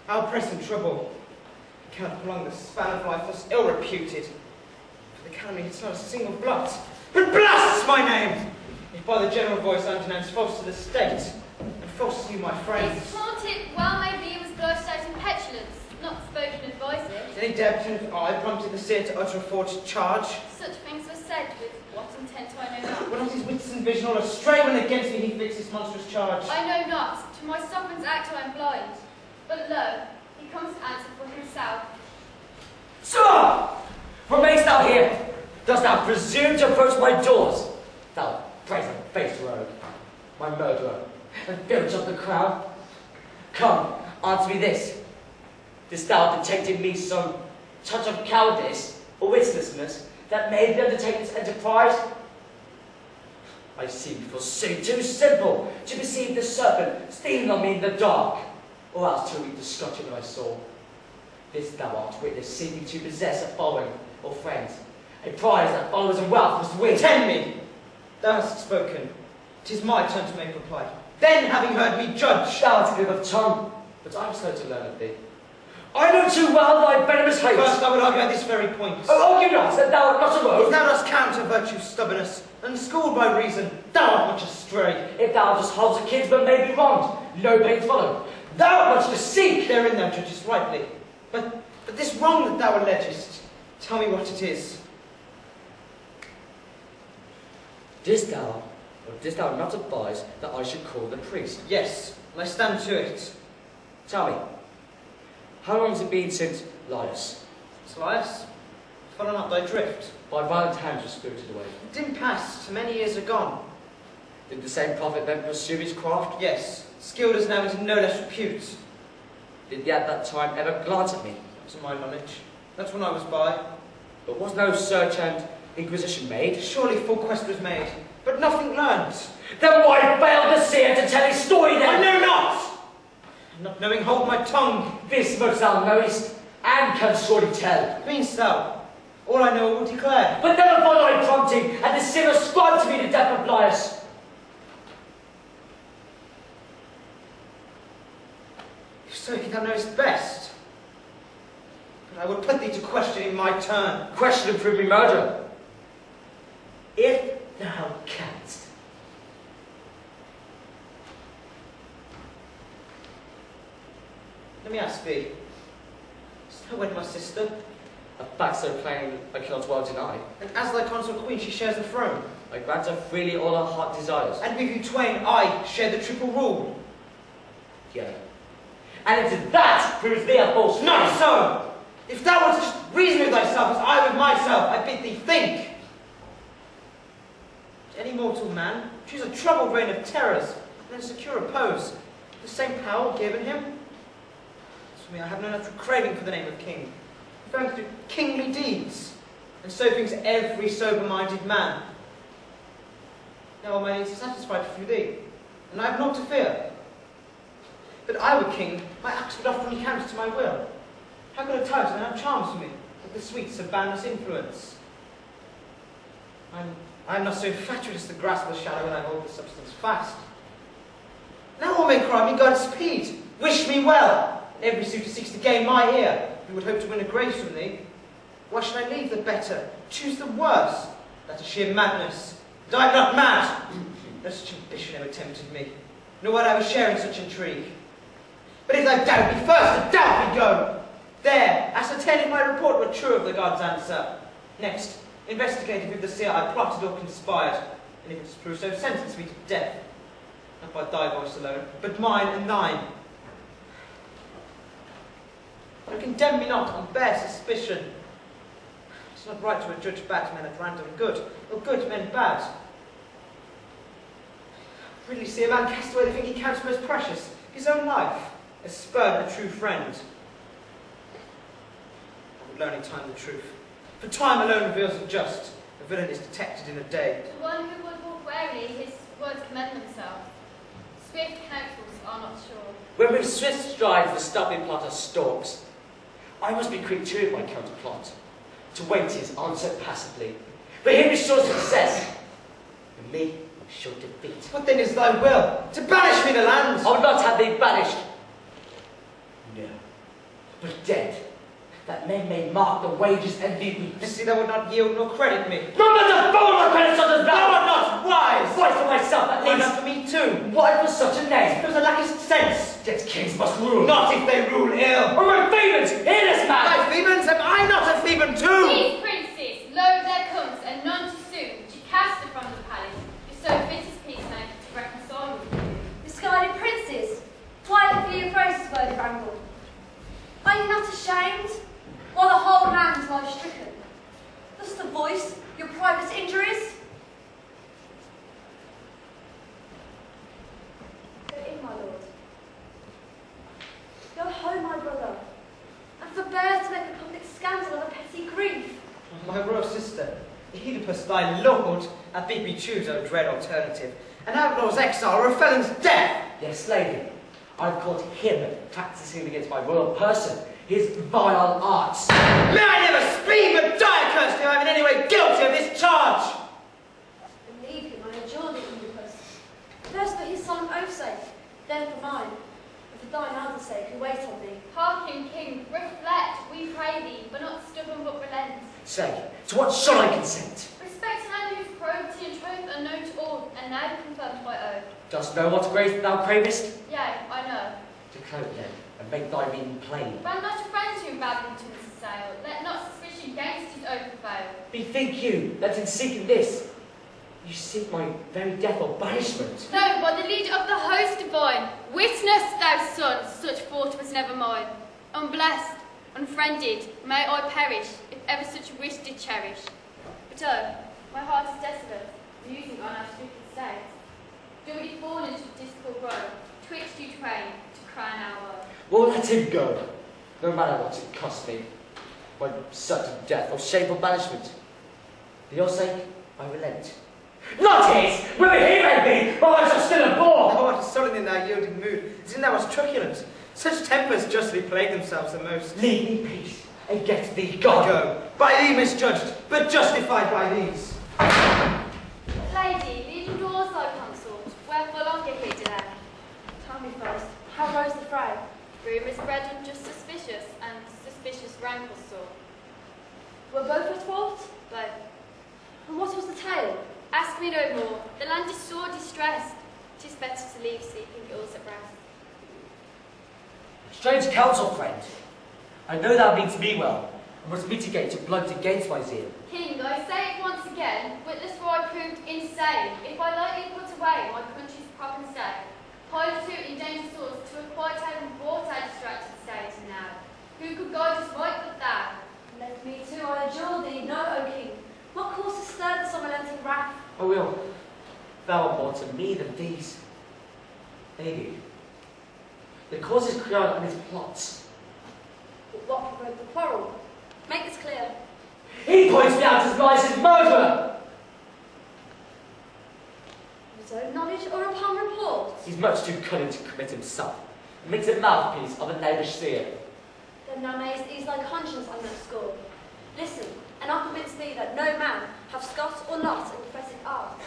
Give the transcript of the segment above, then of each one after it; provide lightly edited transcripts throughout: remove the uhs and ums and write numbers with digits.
Our present trouble cannot prolong the span of life thus ill-reputed. For the calumny it's not a single blot, but blasts my name! If by the general voice I denounce false to the state, and false to you, my friends. His taunt well may be was blotted out in petulance, not spoken advises. Any deputant I prompted the seer to utter a forged charge? Such things were said, with what intent I know not. Were not his wits and vision all astray when against me he fixed this monstrous charge? I know not. To my sovereign's act I am blind. But lo, he comes to answer for himself. Sir! What makest thou here? Dost thou presume to approach my doors? Thou brazen-faced rogue, my murderer, and filch of the crown? Come, answer me this. Didst thou detect in me some touch of cowardice or witlessness that made thee undertake this enterprise? I seem, forsooth, too simple to perceive the serpent stealing on me in the dark, or else to read the scotch that I saw. This thou art witness seeming to possess a following or friends, a prize that followers and wealth must win. Attend me! Thou hast spoken. 'Tis my turn to make reply. Then, having heard me judge. Thou art a glib of tongue, but I am slow to learn of thee. I know too well thy venomous hate. First, I would argue at this very point. Oh, argue not, that thou art not a rogue. If thou dost counter virtue's stubbornness, unschooled by reason, thou art much astray. If thou just holds a kinsman may be wronged, no pains follow. Thou art much to seek. Therein thou judgest rightly. But this wrong that thou allegest, tell me what it is. Didst thou, or didst thou not advise that I should call the priest? Yes, and I stand to it. Tell me, how long has it been since Laius, Solihull, follow not thy drift. by violent hands, was spirited away? Dim past, many years agone. Did the same prophet then pursue his craft? Yes, skilled as now into no less repute. Did he at that time ever glance at me? To my knowledge, that's when I was by. But was no search and inquisition made? Surely full quest was made, but nothing learned. Then why failed the seer to tell his story then? I know not! Not knowing, hold my tongue. This much thou knowest, and can surely tell. Meanst thou? All I know I will declare. But never follow thy prompting, and the sin ascribed to me the death of Laius. If so, thou knowest best. But I will put thee to question in my turn. Question and prove me murder. If thou canst. Let me ask thee, hast thou wed my sister? A fact so plain I cannot well deny. And as thy consort queen she shares the throne. I grant her freely all her heart desires. And with you twain I share the triple rule. Yea. And if that proves thee a false Not man. so! If thou wouldst just reason with thyself as I with myself, I bid thee think. To any mortal man, choose a troubled reign of terrors, and then secure repose. The same power given him. As for me, I have no natural craving for the name of king, preferring to do kingly deeds, and so thinks every sober-minded man. Now all my needs are satisfied through thee, and I have naught to fear. But I were king, my acts would often recount to my will. How could a title then have charms for me, with the sweets of boundless influence? I am not so infatuous to grasp the shadow when I hold the substance fast. Now all may cry me Godspeed, wish me well. Every suitor seeks to gain my ear, who would hope to win a grace from thee. Why should I leave the better, choose the worse? That is sheer madness, and I am not mad. No such ambition ever tempted me, nor would I ever share in such intrigue. But if thou doubt me, first to doubt me go. There, ascertain if my report were true of the god's answer. Next, investigate if with the seer I plotted or conspired, and if it is proved so, sentence me to death. Not by thy voice alone, but mine and thine. But condemn me not on bare suspicion. It's not right to adjudge bad men at random good, or good men bad. Really see a man cast away the thing he counts most precious, his own life, as spurn a true friend. I would learn in time the truth, for time alone reveals the just. A villain is detected in a day. To one who would walk warily, his words commend themselves. Swift counsels are not sure. When with swift strides the stubborn plotter stalks, I must be quick too in my counterplot, to wait his answer passively. For him is sure success, and me sure defeat. What then is thy will? To banish me the lands? I would not have thee banished. No. but dead, that men may mark the wages and be weeks. See, thou would not yield nor credit me. Not as a fool or credit such as Thou thou! art not wise! Wise for myself, at Why least. not for me too? Why for such a name? Because thou lackest sense. Yet kings must rule. Not if they rule ill. Or my Thebans, hear this man! My Thebans, am I not a Theban too? These princes, lo there comes, and none too soon, to cast her from the palace, who so fit as peacemaker to reconcile with you. Misguided princes, why have you embraced this word of wrangle? Are you not ashamed? While the whole land lies stricken, thus to voice your private injuries? Go in, my lord. Go home, my brother, and forbear to make a public scandal of a petty grief. My royal sister, Oedipus, thy lord, hath bid me choose, O dread alternative, an outlaw's exile or a felon's death. Yes, lady, I've caught him practicing against my royal person, his vile arts. May I never speak but die accursed if I am in any way guilty of this charge! Believe him, I adjure thee, Oedipus. First for his solemn oath's sake, then for mine, and for thine elder's sake, who wait on thee. Hearken, king, reflect, we pray thee, but not stubborn but relent. Say, to what shall I consent? Respect a land whose probity and truth are known to all, and now confirmed by oath. Dost know what grace thou cravest? Yea, I know. Declare it then, and make thy meaning plain. Brand not a friend whom Babington's assail, let not suspicion against his oath prevail. Bethink you that in seeking this, you seek my very death or banishment. No, by the leader of the host divine, witness, thou son, such thought was never mine. Unblessed, unfriended, may I perish, if ever such wish did cherish. But oh, my heart is desolate, musing on our stupid state. Do we fall into discord road, twixt you twain, to crown our woe? Well, let him go, no matter what it cost me, by certain death or shameful banishment. For your sake, I relent. Not his! Whether he may be, but I shall still abhor! Thou art sullen in thy yielding mood, as in thou wast truculent. Such tempers justly plague themselves the most. Leave me peace, and get thee I gone. go, by thee misjudged, but justified by these. Lady, lead indoors thy consort, wherefore longer here delay? Tell me first, how rose the fray? Rumours bred unjust suspicious, and suspicious rankles sore. Were both at fault? But And what was the tale? ask me no more, the land is sore distressed. 'Tis better to leave sleeping ills at rest. Strange counsel, friend. I know thou means me well, and must mitigate your blunt against my zeal. King, I say it once again, witness for I proved insane. If I lightly put away my country's prop and stay, piled to in danger sores, to a quiet haven brought our distracted state, and now, who could guide us right but thou? Let me too, I adjure thee, know, O king, what cause has stirred this unrelenting wrath? I will. Thou art more to me than these. Lady, the cause is Creon and his plots. But what provoked the quarrel? Make this clear. He points me out as Liza's murderer! Of his own knowledge or upon report? He's much too cunning to commit himself, and makes a mouthpiece of a knavish seer. Then thou mayest ease thy conscience on that score. Listen, and I'll convince thee that no man have Scot or not in prophetic art.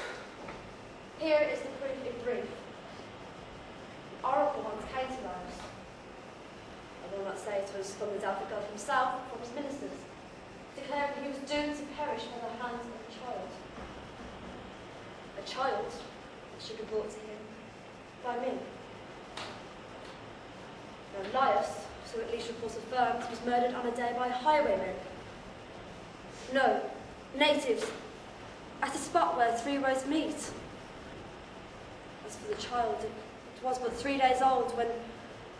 Here is the proof in brief. The oracle once came to Rose. I will not say it was from the doubtful God himself, or from his ministers, declaring he was doomed to perish by the hands of a child. A child that should be brought to him by me. Now Laius, so at least reports affirmed, was murdered on a day by highwaymen. No, natives, at a spot where three roads meet. As for the child, it was but 3 days old when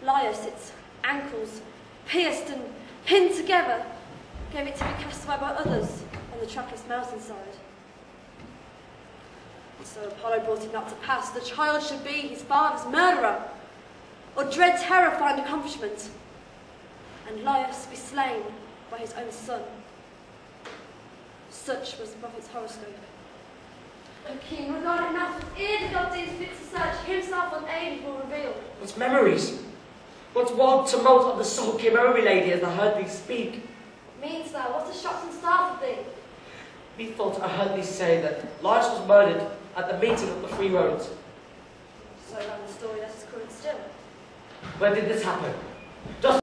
Laius, its ankles pierced and pinned together, gave it to be cast away by others on the trackless mountainside. And so Apollo brought it not to pass. The child should be his father's murderer, or dread terror find accomplishment, and Laius be slain by his own son. Such was the prophet's horoscope. O king, regard it not with ear the God deems fit to search, himself unaided will reveal. What memories? What wild tumult of the soul came over me, lady, as I heard thee speak? Means thou, what has shocked and startled thee? Methought I heard thee say that Laius was murdered at the meeting of the three roads. So ran the story that is current still. Where did this happen? Dost